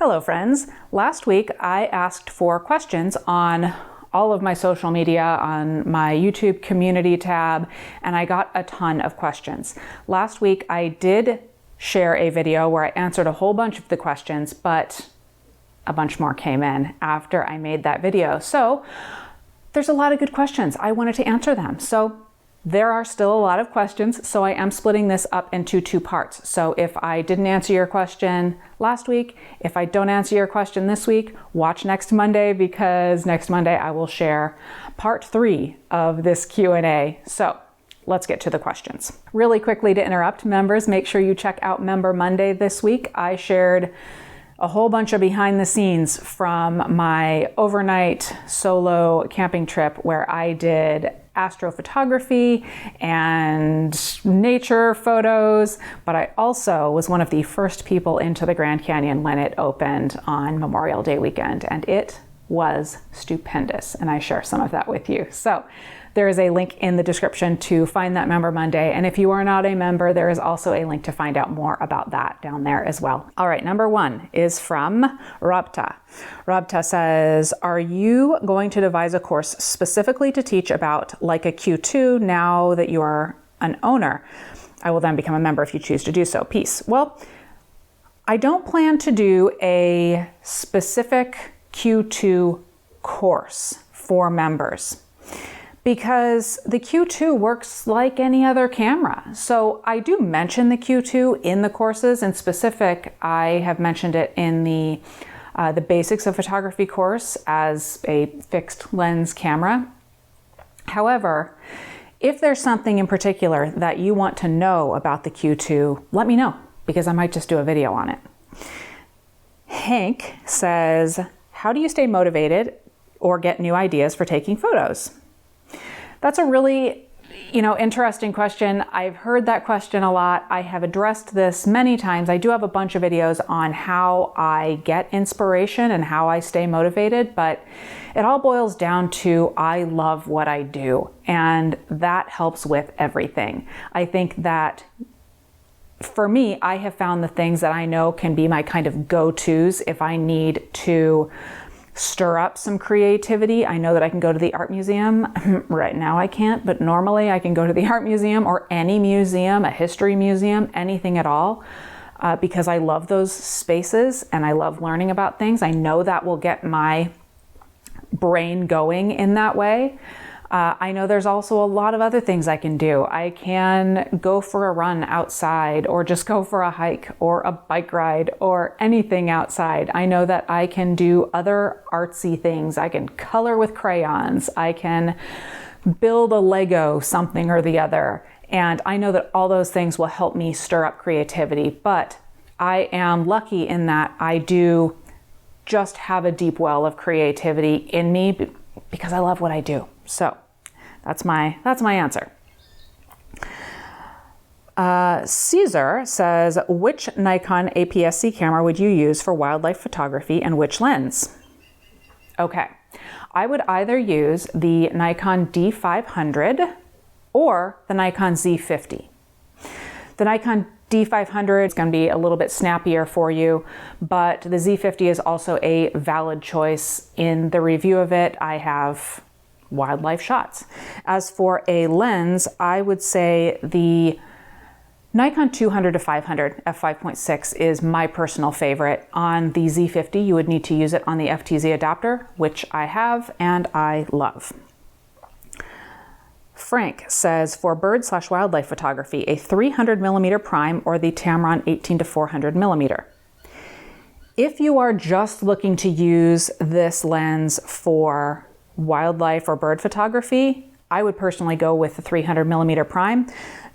Hello friends. Last week I asked for questions on all of my social media, on my YouTube community tab, and I got a ton of questions. Last week I did share a video where I answered a whole bunch of the questions, but a bunch more came in after I made that video. So there's a lot of good questions. I wanted to answer them. So there are still a lot of questions, so I am splitting this up into two parts. So if I didn't answer your question last week, if I don't answer your question this week, watch next Monday, because next Monday I will share part 3 of this Q&A. So let's get to the questions. Really quickly to interrupt members, make sure you check out Member Monday this week. I shared a whole bunch of behind the scenes from my overnight solo camping trip where I did astrophotography and nature photos, but I also was one of the first people into the Grand Canyon when it opened on Memorial Day weekend, and it was stupendous, and I share some of that with you. So there is a link in the description to find that Member Monday, and if you are not a member, there is also a link to find out more about that down there as well. All right, number 1 is from Rabta. Rabta says, are you going to devise a course specifically to teach about Leica Q2 now that you are an owner? I will then become a member if you choose to do so. Peace. Well, I don't plan to do a specific Q2 course for members, because the Q2 works like any other camera. So I do mention the Q2 in the courses. In specific, I have mentioned it in the Basics of Photography course as a fixed lens camera. However, if there's something in particular that you want to know about the Q2, let me know, because I might just do a video on it. Hank says, how do you stay motivated or get new ideas for taking photos? That's a really, interesting question. I've heard that question a lot. I have addressed this many times. I do have a bunch of videos on how I get inspiration and how I stay motivated, but it all boils down to I love what I do, and that helps with everything. I think that for me, I have found the things that I know can be my kind of go-tos if I need to stir up some creativity. I know that I can go to the art museum. Right now I can't, but normally I can go to the art museum or any museum, a history museum, anything at all, because I love those spaces and I love learning about things. I know that will get my brain going in that way. I know there's also a lot of other things I can do. I can go for a run outside, or just go for a hike or a bike ride or anything outside. I know that I can do other artsy things. I can color with crayons. I can build a Lego something or the other. And I know that all those things will help me stir up creativity. But I am lucky in that I do just have a deep well of creativity in me because I love what I do. So that's my answer. Caesar says, which Nikon APS-C camera would you use for wildlife photography and which lens? Okay, I would either use the Nikon D500 or the Nikon Z50. The Nikon D500 is going to be a little bit snappier for you, but the Z50 is also a valid choice. In the review of it, I have wildlife shots. As for a lens, I would say the Nikon 200-500 f5.6 is my personal favorite. On the Z50, you would need to use it on the FTZ adapter, which I have and I love. Frank says, for bird/wildlife photography, a 300mm prime or the Tamron 18-400mm. If you are just looking to use this lens for wildlife or bird photography, I would personally go with the 300mm prime.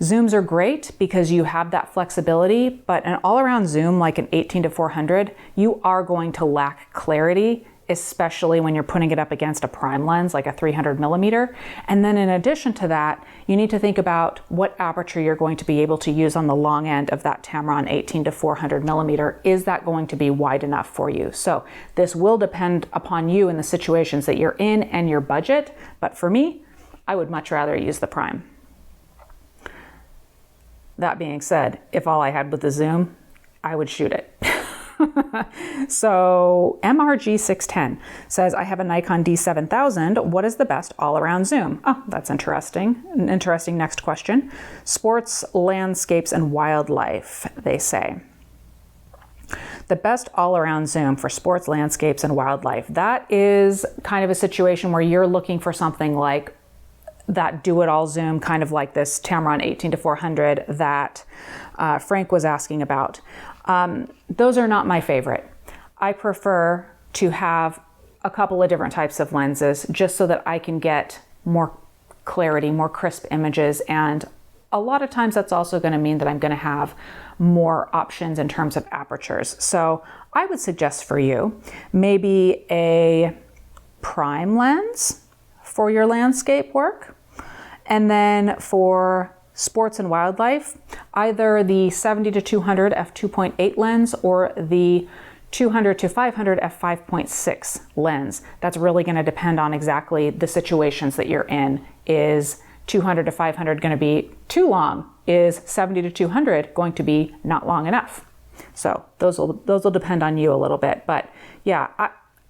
Zooms are great because you have that flexibility, but an all-around zoom like an 18-400, you are going to lack clarity, especially when you're putting it up against a prime lens like a 300mm. And then in addition to that, you need to think about what aperture you're going to be able to use on the long end of that Tamron 18-400mm. Is that going to be wide enough for you? So this will depend upon you and the situations that you're in and your budget. But for me, I would much rather use the prime. That being said, if all I had was the zoom, I would shoot it. So MRG610 says, I have a Nikon D7000. What is the best all-around zoom? Oh, that's interesting. An interesting next question. Sports, landscapes, and wildlife, they say. The best all-around zoom for sports, landscapes, and wildlife. That is kind of a situation where you're looking for something like that do-it-all zoom, kind of like this Tamron 18-400 that Frank was asking about. Those are not my favorite. I prefer to have a couple of different types of lenses just so that I can get more clarity, more crisp images, and a lot of times that's also going to mean that I'm going to have more options in terms of apertures. So I would suggest for you maybe a prime lens for your landscape work. And then for sports and wildlife, either the 70-200 f2.8 lens or the 200-500 f5.6 lens. That's really going to depend on exactly the situations that you're in. Is 200-500 going to be too long? Is 70-200 going to be not long enough? So those will depend on you a little bit. But yeah,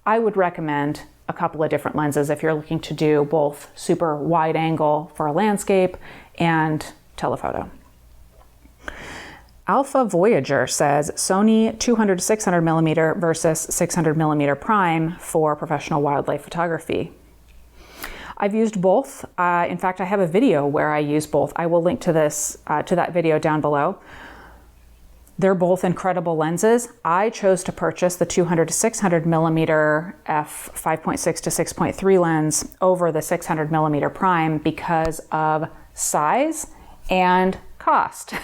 I would recommend a couple of different lenses if you're looking to do both super wide angle for a landscape and telephoto. Alpha Voyager says Sony 200-600 millimeter versus 600 millimeter prime for professional wildlife photography. I've used both. In fact, I have a video where I use both. I will link to that video down below. They're both incredible lenses. I chose to purchase the 200-600 millimeter f5.6 to 6.3 lens over the 600 millimeter prime because of size and cost.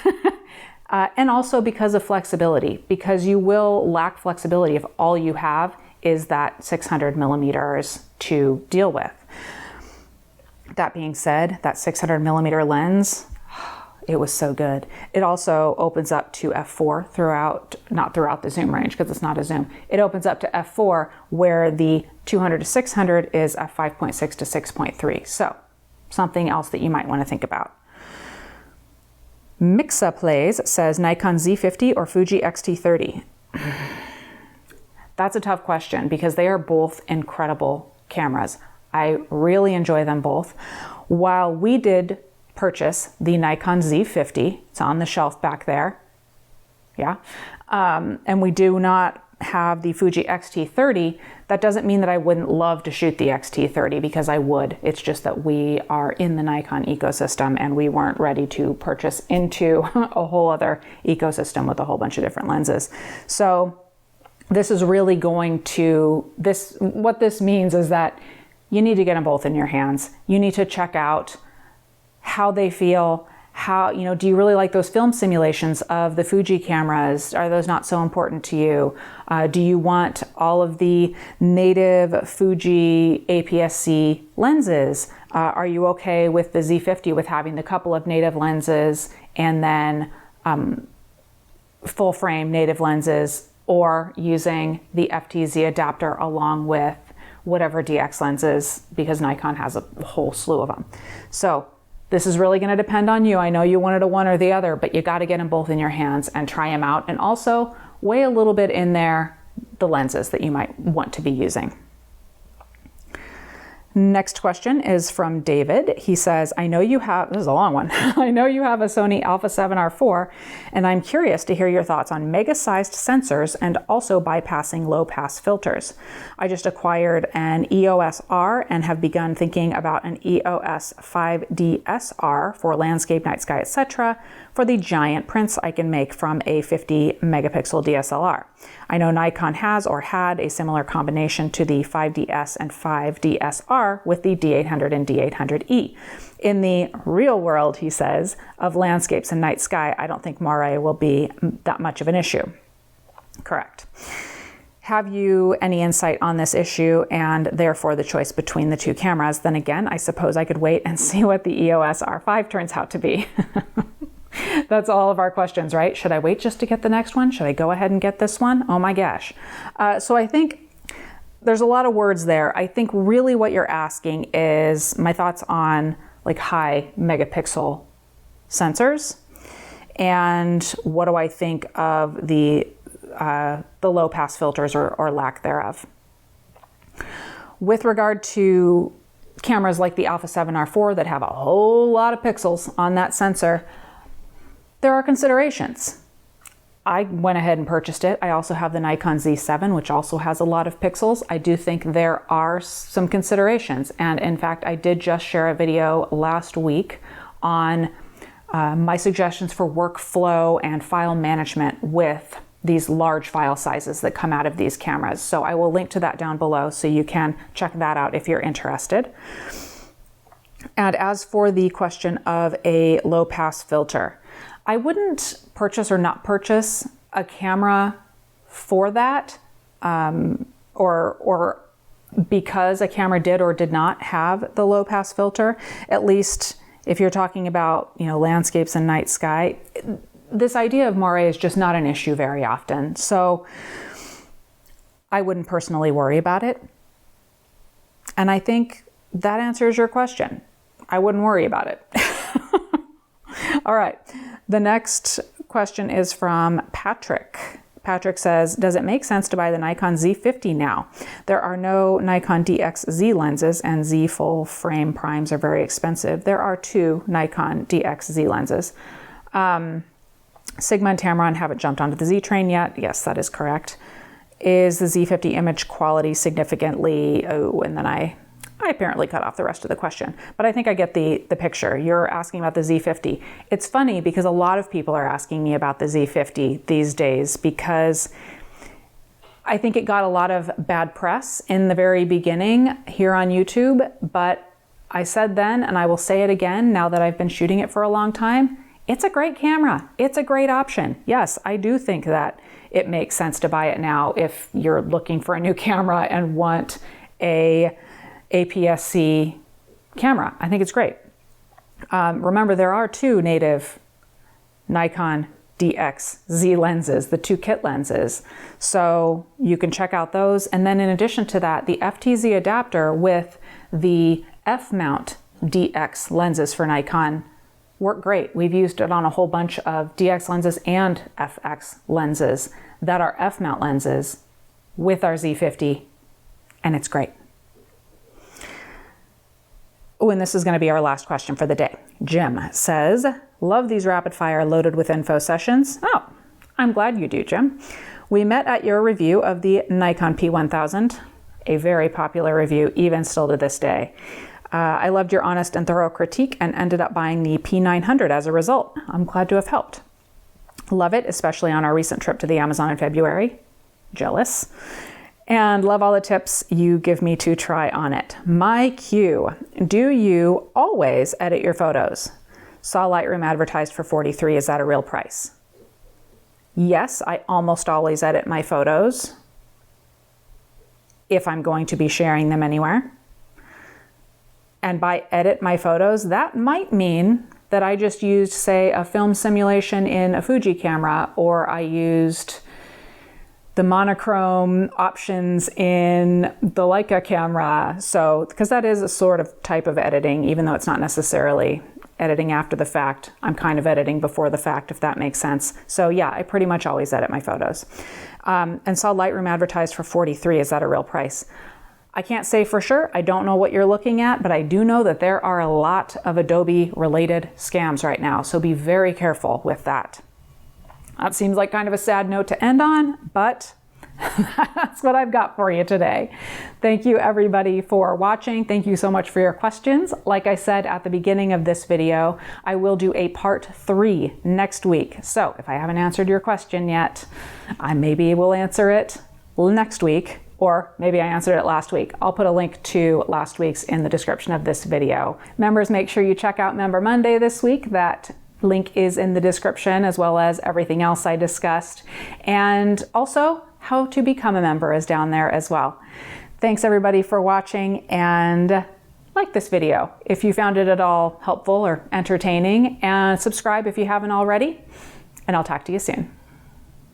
And also because of flexibility, because you will lack flexibility if all you have is that 600 millimeters to deal with. That being said, that 600 millimeter lens, it was so good. It also opens up to f4 not throughout the zoom range because it's not a zoom. It opens up to f4 where the 200-600 is f5.6 to 6.3. So something else that you might want to think about. Mixa Plays says Nikon Z50 or Fuji X-T30. That's a tough question because they are both incredible cameras. I really enjoy them both. While we did purchase the Nikon Z50, it's on the shelf back there, yeah, and we do not have the Fuji X-T30, that doesn't mean that I wouldn't love to shoot the X-T30 because I would. It's just that we are in the Nikon ecosystem and we weren't ready to purchase into a whole other ecosystem with a whole bunch of different lenses. So this is really going to, what this means is that you need to get them both in your hands. You need to check out how they feel, do you really like those film simulations of the Fuji cameras? Are those not so important to you? Do you want all of the native Fuji APS-C lenses? Are you okay with the Z50 with having the couple of native lenses and then full frame native lenses, or using the FTZ adapter along with whatever DX lenses, because Nikon has a whole slew of them. So this is really going to depend on you. I know you wanted a one or the other, but you got to get them both in your hands and try them out, and also weigh a little bit in there the lenses that you might want to be using. Next question is from David. He says, I know you have, this is a long one, I know you have a Sony Alpha 7R4, and I'm curious to hear your thoughts on mega-sized sensors and also bypassing low-pass filters. I just acquired an EOS R and have begun thinking about an EOS 5DSR for landscape, night sky, etc. for the giant prints I can make from a 50 megapixel DSLR. I know Nikon has or had a similar combination to the 5DS and 5DSR with the D800 and D800E. In the real world, he says, of landscapes and night sky, I don't think moire will be that much of an issue. Correct. Have you any insight on this issue and therefore the choice between the two cameras? Then again, I suppose I could wait and see what the EOS R5 turns out to be. That's all of our questions, right? Should I wait just to get the next one? Should I go ahead and get this one? Oh my gosh. So I think there's a lot of words there. I think really what you're asking is my thoughts on like high megapixel sensors, and what do I think of the the low pass filters or lack thereof. With regard to cameras like the Alpha 7R4 that have a whole lot of pixels on that sensor, there are considerations. I went ahead and purchased it. I also have the Nikon Z7, which also has a lot of pixels. I do think there are some considerations. And in fact, I did just share a video last week on my suggestions for workflow and file management with these large file sizes that come out of these cameras. So I will link to that down below so you can check that out if you're interested. And as for the question of a low pass filter, I wouldn't purchase or not purchase a camera for that, or because a camera did or did not have the low pass filter. At least if you're talking about, landscapes and night sky, this idea of moire is just not an issue very often. So I wouldn't personally worry about it. And I think that answers your question. I wouldn't worry about it. All right. The next question is from Patrick. Patrick says, does it make sense to buy the Nikon Z50 now? There are no Nikon DXZ lenses, and Z full frame primes are very expensive. There are 2 Nikon DXZ lenses. Sigma and Tamron haven't jumped onto the Z train yet. Yes, that is correct. Is the Z50 image quality significantly... Oh, and then I apparently cut off the rest of the question, but I think I get the picture. You're asking about the Z50. It's funny because a lot of people are asking me about the Z50 these days because I think it got a lot of bad press in the very beginning here on YouTube, but I said then, and I will say it again now that I've been shooting it for a long time, it's a great camera. It's a great option. Yes, I do think that it makes sense to buy it now if you're looking for a new camera and want a APS-C camera. I think it's great. Remember, there are 2 native Nikon DXZ lenses, the 2 kit lenses. So you can check out those. And then in addition to that, the FTZ adapter with the F-mount DX lenses for Nikon work great. We've used it on a whole bunch of DX lenses and FX lenses that are F-mount lenses with our Z50, and it's great. Oh, and this is going to be our last question for the day. Jim says, love these rapid fire loaded with info sessions. Oh, I'm glad you do, Jim. We met at your review of the Nikon P1000, a very popular review even still to this day. I loved your honest and thorough critique and ended up buying the P900 as a result. I'm glad to have helped. Love it, especially on our recent trip to the Amazon in February. Jealous. And love all the tips you give me to try on it. My Q, do you always edit your photos? Saw Lightroom advertised for $43. Is that a real price? Yes, I almost always edit my photos if I'm going to be sharing them anywhere. And by edit my photos, that might mean that I just used, say, a film simulation in a Fuji camera, or I used the monochrome options in the Leica camera. So, because that is a sort of type of editing, even though it's not necessarily editing after the fact. I'm kind of editing before the fact, if that makes sense. So yeah, I pretty much always edit my photos. And saw Lightroom advertised for $43. Is that a real price? I can't say for sure. I don't know what you're looking at, but I do know that there are a lot of Adobe related scams right now. So be very careful with that. That seems like kind of a sad note to end on, but that's what I've got for you today. Thank you everybody for watching. Thank you so much for your questions. Like I said at the beginning of this video, I will do a part 3 next week. So if I haven't answered your question yet, I maybe will answer it next week, or maybe I answered it last week. I'll put a link to last week's in the description of this video. Members, make sure you check out Member Monday this week. That link is in the description, as well as everything else I discussed. And also, how to become a member is down there as well. Thanks everybody for watching, and like this video if you found it at all helpful or entertaining, and subscribe if you haven't already, and I'll talk to you soon.